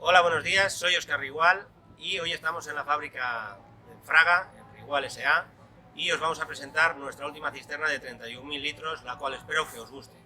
Hola, buenos días, soy Cisterna Rigual y hoy estamos en la fábrica en Fraga, en Rigual S.A. y os vamos a presentar nuestra última cisterna de 31.000 litros, la cual espero que os guste.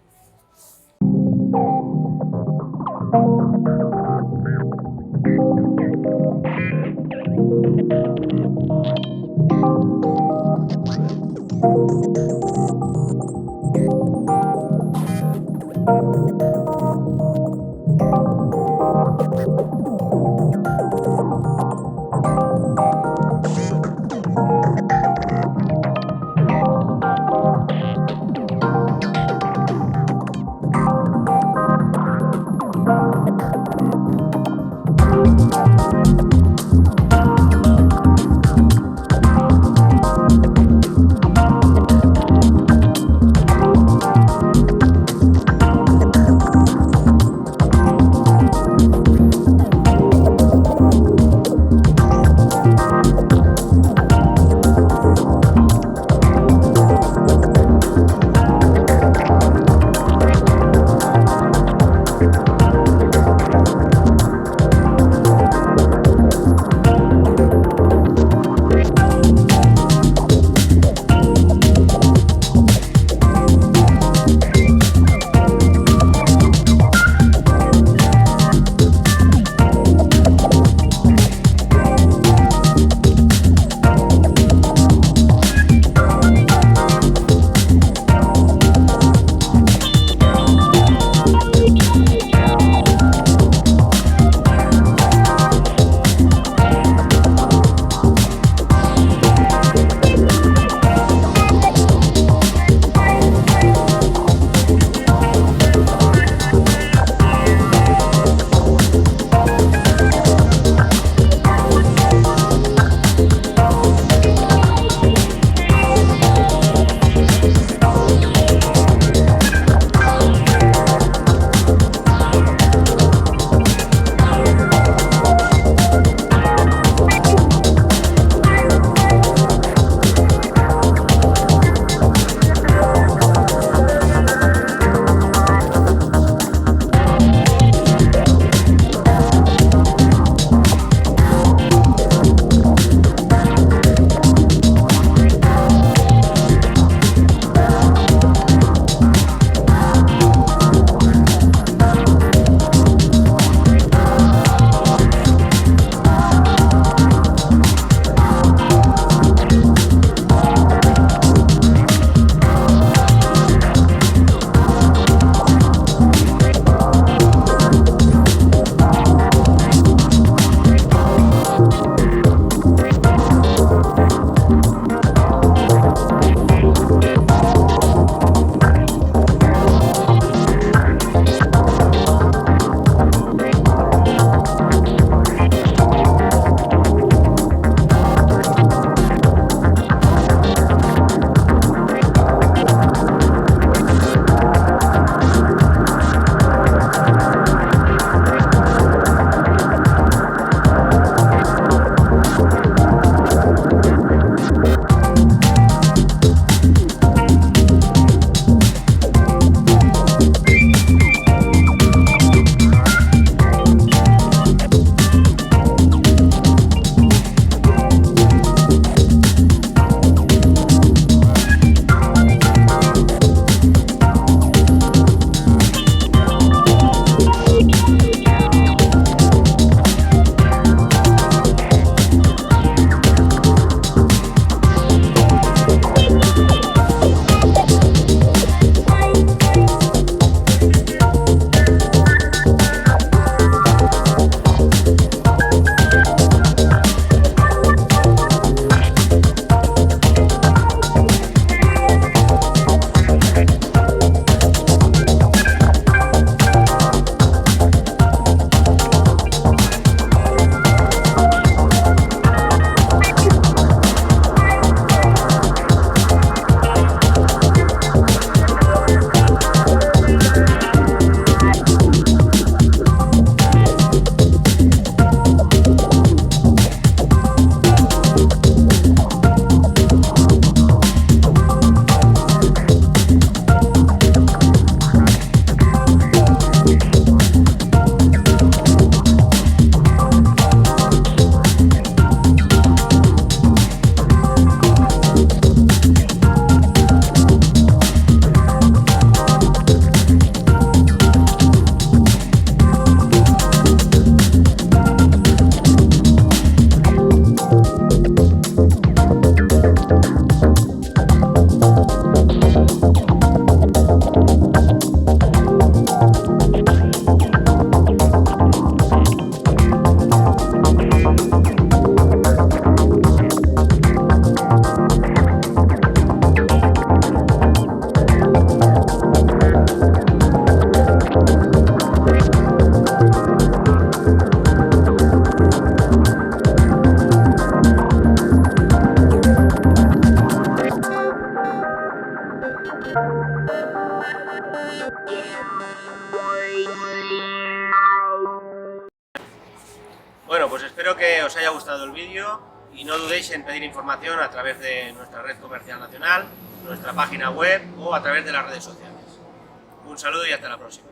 Bueno, pues espero que os haya gustado el vídeo y no dudéis en pedir información a través de nuestra red comercial nacional, nuestra página web o a través de las redes sociales. Un saludo y hasta la próxima.